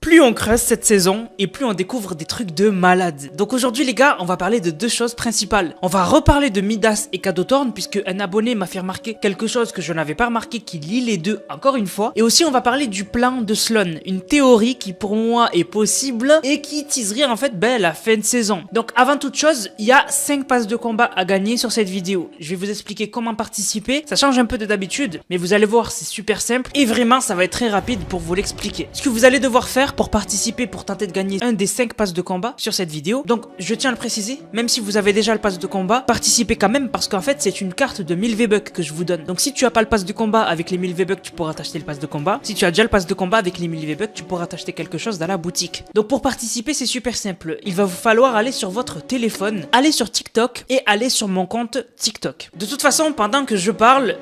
Plus on creuse cette saison et plus on découvre des trucs de malade. Donc aujourd'hui les gars, on va parler de deux choses principales. On va reparler de Midas et Cadeauthorn puisque un abonné m'a fait remarquer quelque chose que je n'avais pas remarqué, qui lie les deux encore une fois. Et aussi on va parler du plan de Sloan, une théorie qui pour moi est possible et qui teaserait en fait la fin de saison. Donc avant toute chose, il y a 5 passes de combat à gagner sur cette vidéo. Je vais vous expliquer comment participer. Ça change un peu de d'habitude, mais vous allez voir, c'est super simple et vraiment ça va être très rapide pour vous l'expliquer. Ce que vous allez devoir faire pour participer, pour tenter de gagner un des 5 passes de combat sur cette vidéo. Donc je tiens à le préciser, même si vous avez déjà le pass de combat, participez quand même parce qu'en fait c'est une carte de 1000 V-Bucks que je vous donne. Donc si tu as pas le pass de combat avec les 1000 V-Bucks, tu pourras t'acheter le pass de combat. Si tu as déjà le pass de combat avec les 1000 V-Bucks, tu pourras t'acheter quelque chose dans la boutique. Donc pour participer, c'est super simple. Il va vous falloir aller sur votre téléphone, aller sur TikTok et aller sur mon compte TikTok. De toute façon, pendant que je parle,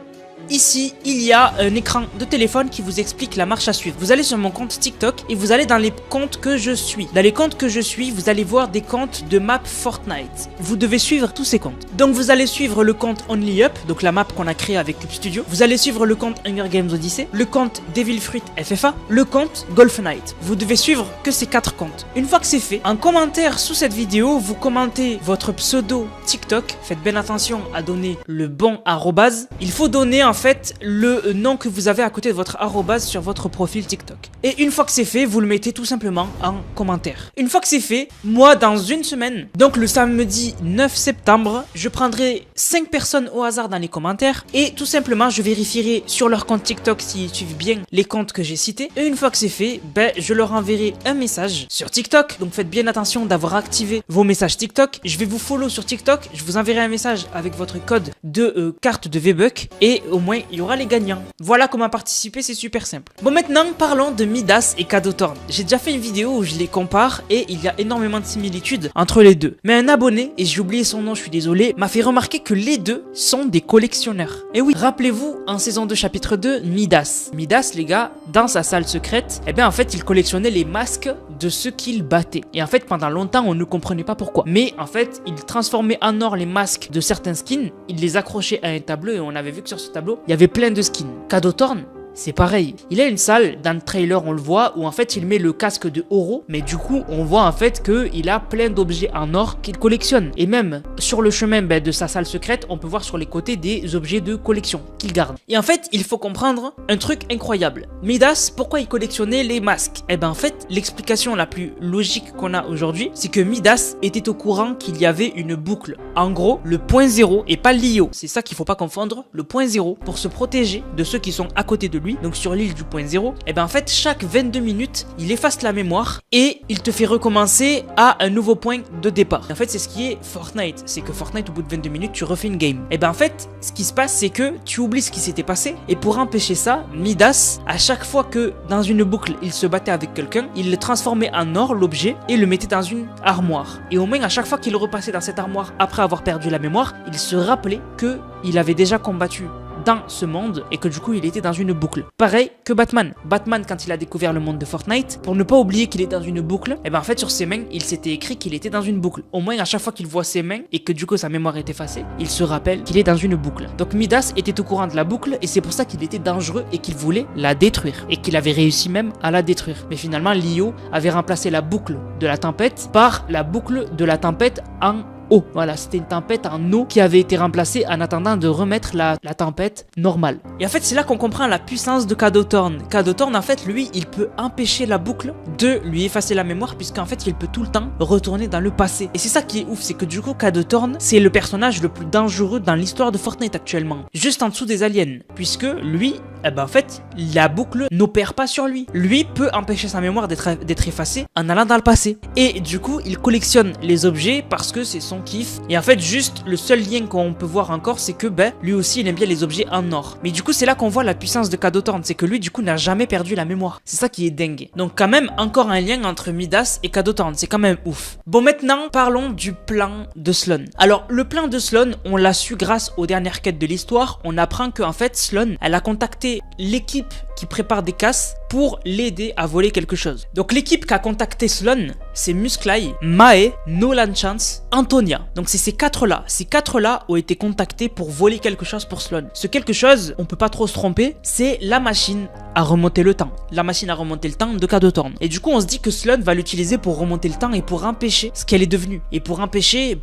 ici, il y a un écran de téléphone qui vous explique la marche à suivre. Vous allez sur mon compte TikTok et vous allez dans les comptes que je suis. Dans les comptes que je suis, vous allez voir des comptes de map Fortnite. Vous devez suivre tous ces comptes. Donc vous allez suivre le compte Only Up, donc la map qu'on a créée avec Cube Studio. Vous allez suivre le compte Hunger Games Odyssey, le compte Devil Fruit FFA, le compte Golf Knight. Vous devez suivre que ces 4 comptes. Une fois que c'est fait, en commentaire sous cette vidéo, vous commentez votre pseudo TikTok. Faites bien attention à donner le bon arrobase. Il faut donner en fait le nom que vous avez à côté de votre arrobase sur votre profil TikTok. Et une fois que c'est fait, vous le mettez tout simplement en commentaire. Une fois que c'est fait, moi dans une semaine, donc le samedi 9 septembre, je prendrai 5 personnes au hasard dans les commentaires et tout simplement je vérifierai sur leur compte TikTok s'ils suivent bien les comptes que j'ai cités. Et une fois que c'est fait, je leur enverrai un message sur TikTok. Donc faites bien attention d'avoir activé vos messages TikTok. Je vais vous follow sur TikTok, je vous enverrai un message avec votre code de carte de V-Bucks et au moins il y aura les gagnants. Voilà comment participer, c'est super simple. Bon, maintenant parlons de Midas et Cadeauthorn. J'ai déjà fait une vidéo où je les compare et il y a énormément de similitudes entre les deux. Mais un abonné, et j'ai oublié son nom, je suis désolé, m'a fait remarquer que les deux sont des collectionneurs. Et oui, rappelez-vous en saison 2 chapitre 2, Midas, les gars, dans sa salle secrète, en fait il collectionnait les masques de ceux qu'il battait. Et en fait pendant longtemps on ne comprenait pas pourquoi. Mais en fait il transformait en or les masques de certains skins, il les accrochait à un tableau et on avait vu que sur ce tableau il y avait plein de skins. Cadeauthorn, c'est pareil. Il a une salle, dans le trailer on le voit, où en fait il met le casque de Oro, mais du coup on voit en fait qu'il a plein d'objets en or qu'il collectionne. Et même sur le chemin de sa salle secrète, on peut voir sur les côtés des objets de collection qu'il garde. Et en fait, il faut comprendre un truc incroyable. Midas, pourquoi il collectionnait les masques? En fait, l'explication la plus logique qu'on a aujourd'hui, c'est que Midas était au courant qu'il y avait une boucle. En gros, le point 0 et pas l'IO. C'est ça qu'il faut pas confondre. Le point 0, pour se protéger de ceux qui sont à côté de lui, donc sur l'île du point 0, en fait chaque 22 minutes il efface la mémoire et il te fait recommencer à un nouveau point de départ. En fait c'est ce qui est Fortnite, c'est que Fortnite au bout de 22 minutes tu refais une game. En fait ce qui se passe c'est que tu oublies ce qui s'était passé et pour empêcher ça, Midas à chaque fois que dans une boucle il se battait avec quelqu'un, il le transformait en or l'objet et le mettait dans une armoire. Et au moins à chaque fois qu'il repassait dans cette armoire après avoir perdu la mémoire, il se rappelait que il avait déjà combattu dans ce monde et que du coup il était dans une boucle. Pareil que Batman. Batman quand il a découvert le monde de Fortnite, pour ne pas oublier qu'il est dans une boucle, en fait sur ses mains il s'était écrit qu'il était dans une boucle. Au moins à chaque fois qu'il voit ses mains et que du coup sa mémoire est effacée, il se rappelle qu'il est dans une boucle. Donc Midas était au courant de la boucle et c'est pour ça qu'il était dangereux et qu'il voulait la détruire. Et qu'il avait réussi même à la détruire. Mais finalement l'IO avait remplacé la boucle de la tempête par la boucle de la tempête en eau. Voilà, c'était une tempête en eau qui avait été remplacée en attendant de remettre la tempête normale. Et en fait, c'est là qu'on comprend la puissance de Cadeauthorn. Cadeauthorn, en fait, lui, il peut empêcher la boucle de lui effacer la mémoire puisqu'en fait, il peut tout le temps retourner dans le passé. Et c'est ça qui est ouf, c'est que du coup, Cadeauthorn, c'est le personnage le plus dangereux dans l'histoire de Fortnite actuellement. Juste en dessous des aliens. Puisque lui, en fait, la boucle n'opère pas sur lui. Lui peut empêcher sa mémoire d'être effacée en allant dans le passé. Et du coup, il collectionne les objets parce que c'est son kiff. Et en fait, juste le seul lien qu'on peut voir encore, c'est que lui aussi, il aime bien les objets en or. Mais du coup, c'est là qu'on voit la puissance de Cadeauthorn. C'est que lui, du coup, n'a jamais perdu la mémoire. C'est ça qui est dingue. Donc quand même, encore un lien entre Midas et Cadeauthorn. C'est quand même ouf. Bon, maintenant, parlons du plan de Sloan. Alors, le plan de Sloan, on l'a su grâce aux dernières quêtes de l'histoire. On apprend qu'en fait, Sloan, elle a contacté l'équipe qu'il prépare des casses pour l'aider à voler quelque chose. Donc l'équipe qui a contacté Sloan, c'est Musclai, Mae, Nolan Chance, Antonia. Donc c'est ces quatre-là. Ces quatre-là ont été contactés pour voler quelque chose pour Sloan. Ce quelque chose, on peut pas trop se tromper, c'est la machine à remonter le temps. La machine à remonter le temps de Cadotorn. Et du coup, on se dit que Sloan va l'utiliser pour remonter le temps et pour empêcher ce qu'elle est devenue. Et pour empêcher,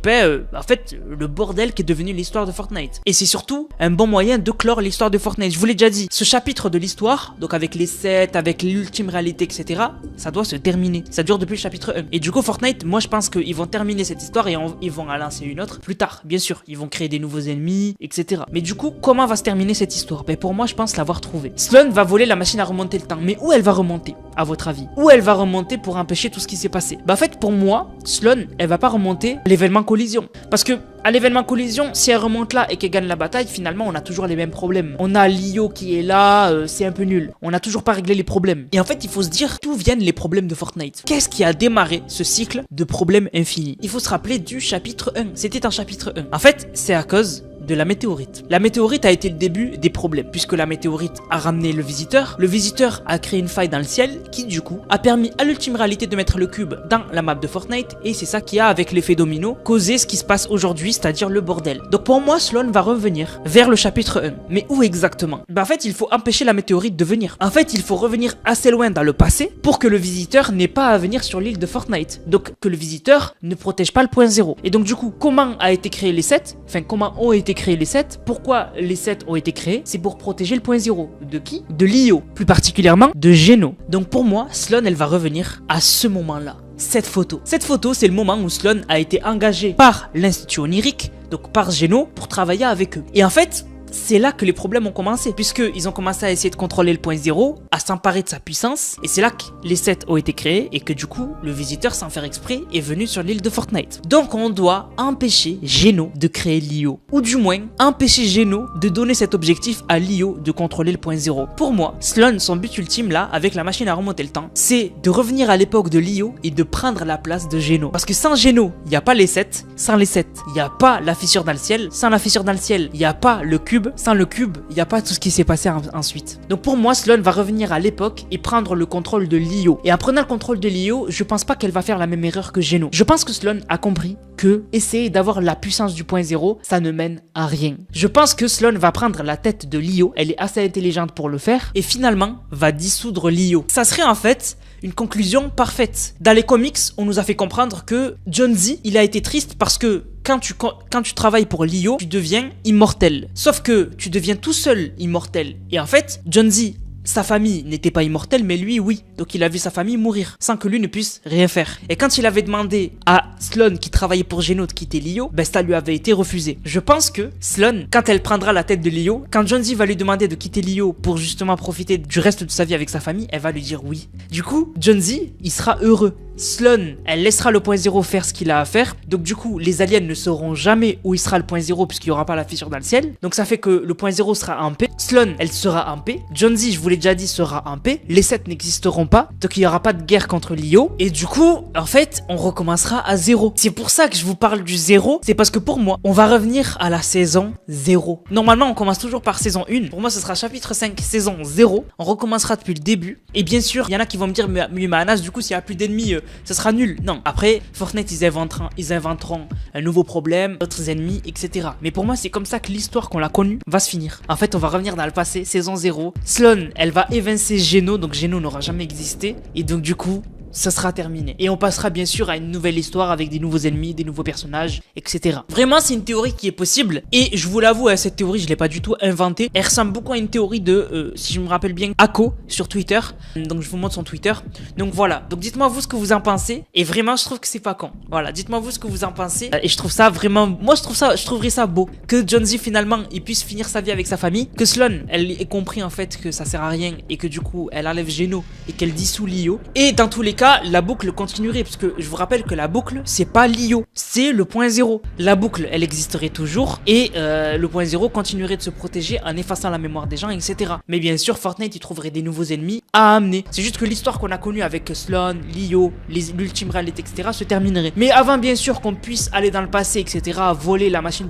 en fait, le bordel qui est devenu l'histoire de Fortnite. Et c'est surtout un bon moyen de clore l'histoire de Fortnite. Je vous l'ai déjà dit, ce chapitre de l'histoire, donc avec les sets, avec l'ultime réalité, etc., ça doit se terminer. Ça dure depuis le chapitre 1. Et du coup, Fortnite, moi je pense qu'ils vont terminer cette histoire et ils vont en lancer une autre plus tard. Bien sûr, ils vont créer des nouveaux ennemis, etc. Mais du coup, comment va se terminer cette histoire? Pour moi, je pense l'avoir trouvé. Sloan va voler la machine à remonter le temps. Mais où elle va remonter, à votre avis? Où elle va remonter pour empêcher tout ce qui s'est passé? En fait, pour moi, Sloan, elle va pas remonter l'événement collision. Parce que à l'événement collision, si elle remonte là et qu'elle gagne la bataille, finalement, on a toujours les mêmes problèmes. On a Lio qui est là, c'est un peu nul. On n'a toujours pas réglé les problèmes. Et en fait, il faut se dire d'où viennent les problèmes de Fortnite. Qu'est-ce qui a démarré ce cycle de problèmes infinis? Il faut se rappeler du chapitre 1. C'était un chapitre 1. En fait, c'est à cause de la météorite. La météorite a été le début des problèmes, puisque la météorite a ramené le visiteur a créé une faille dans le ciel, qui du coup a permis à l'ultime réalité de mettre le cube dans la map de Fortnite, et c'est ça qui a, avec l'effet domino, causé ce qui se passe aujourd'hui, c'est-à-dire le bordel. Donc pour moi, Sloan va revenir vers le chapitre 1. Mais où exactement? En fait, il faut empêcher la météorite de venir. En fait, il faut revenir assez loin dans le passé pour que le visiteur n'ait pas à venir sur l'île de Fortnite. Donc que le visiteur ne protège pas le point zéro. Et donc du coup, comment a été créé les sets? Enfin, comment ont été créés les sets? Pourquoi les sets ont été créés? C'est pour protéger le point zéro. De qui? De Lio. Plus particulièrement de Geno. Donc pour moi, Sloan, elle va revenir à ce moment-là. Cette photo, c'est le moment où Sloan a été engagé par l'Institut Onirique, donc par Geno, pour travailler avec eux. Et en fait, c'est là que les problèmes ont commencé, puisqu'ils ont commencé à essayer de contrôler le point zéro, à s'emparer de sa puissance, et c'est là que les sets ont été créés, et que du coup, le visiteur, sans faire exprès, est venu sur l'île de Fortnite. Donc on doit empêcher Geno de créer Lio, ou du moins, empêcher Geno de donner cet objectif à Lio de contrôler le point zéro. Pour moi, Sloan, son but ultime là, avec la machine à remonter le temps, c'est de revenir à l'époque de Lio et de prendre la place de Geno. Parce que sans Geno, il n'y a pas les sets, sans les sets, il n'y a pas la fissure dans le ciel, sans la fissure dans le ciel, il n'y a pas le cube, sans le cube, il n'y a pas tout ce qui s'est passé ensuite. Donc pour moi, Sloan va revenir à l'époque et prendre le contrôle de Lio. Et en prenant le contrôle de Lio, je pense pas qu'elle va faire la même erreur que Geno. Je pense que Sloan a compris que essayer d'avoir la puissance du point zéro, ça ne mène à rien. Je pense que Sloan va prendre la tête de Lio, elle est assez intelligente pour le faire, et finalement va dissoudre Lio. Ça serait en fait une conclusion parfaite. Dans les comics, on nous a fait comprendre que John Z, il a été triste parce que quand tu travailles pour Lio, tu deviens immortel. Sauf que tu deviens tout seul immortel. Et en fait, John Z, sa famille n'était pas immortelle, mais lui, oui. Donc il a vu sa famille mourir, sans que lui ne puisse rien faire. Et quand il avait demandé à Sloan, qui travaillait pour Geno, de quitter Lio, ça lui avait été refusé. Je pense que Sloan, quand elle prendra la tête de Lio, quand John Z va lui demander de quitter Lio pour justement profiter du reste de sa vie avec sa famille, elle va lui dire oui. Du coup, John Z, il sera heureux. Sloan, elle laissera le point zéro faire ce qu'il a à faire. Donc du coup, les aliens ne sauront jamais où il sera le point zéro puisqu'il n'y aura pas la fissure dans le ciel. Donc ça fait que le point zéro sera en paix. Sloan, elle sera en paix. John Z, je vous l'ai déjà dit, sera en paix. Les sets n'existeront pas. Donc il n'y aura pas de guerre contre Lio. Et du coup, en fait, on recommencera à zéro. C'est pour ça que je vous parle du zéro. C'est parce que pour moi, on va revenir à la saison 0. Normalement, on commence toujours par saison 1. Pour moi, ce sera chapitre 5, saison 0. On recommencera depuis le début. Et bien sûr, il y en a qui vont me dire, mais Anas, du coup, s'il n'y a plus d'ennemis, ce sera nul. Non, après, Fortnite, ils inventeront un nouveau problème, d'autres ennemis, etc. Mais pour moi, c'est comme ça que l'histoire qu'on l'a connue va se finir. En fait, on va revenir dans le passé, saison 0. Sloan, elle va évincer Geno, donc Geno n'aura jamais existé. Et donc, du coup, ça sera terminé. Et on passera bien sûr à une nouvelle histoire avec des nouveaux ennemis, des nouveaux personnages, etc. Vraiment, c'est une théorie qui est possible. Et je vous l'avoue, cette théorie, je l'ai pas du tout inventée. Elle ressemble beaucoup à une théorie de, si je me rappelle bien, Ako sur Twitter. Donc je vous montre son Twitter. Donc voilà. Donc dites-moi vous ce que vous en pensez. Et vraiment, je trouve que c'est pas con. Voilà. Dites-moi vous ce que vous en pensez. Et je trouve ça vraiment, moi je trouverais ça beau. Que John Z finalement, il puisse finir sa vie avec sa famille. Que Sloan, elle ait compris en fait que ça sert à rien et que du coup, elle enlève Geno et qu'elle dissout Lio. Et dans tous les cas, cas, la boucle continuerait, parce que je vous rappelle que la boucle, c'est pas l'IO, c'est le point zéro. La boucle, elle existerait toujours, et le point zéro continuerait de se protéger en effaçant la mémoire des gens, etc. Mais bien sûr, Fortnite, il trouverait des nouveaux ennemis à amener. C'est juste que l'histoire qu'on a connue avec Sloan, l'IO, l'Ultime Reality, etc. se terminerait. Mais avant, bien sûr, qu'on puisse aller dans le passé, etc., voler la machine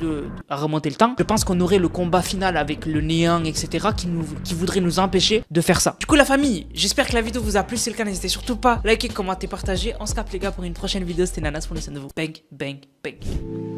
à remonter le temps, je pense qu'on aurait le combat final avec le néant, etc., qui voudrait nous empêcher de faire ça. Du coup, la famille, j'espère que la vidéo vous a plu. Si c'est le cas, n'hésitez surtout pas à liker, commenter, partager. On se capte les gars pour une prochaine vidéo. C'était Nanas pour le sein de vous. Bang, bang, bang.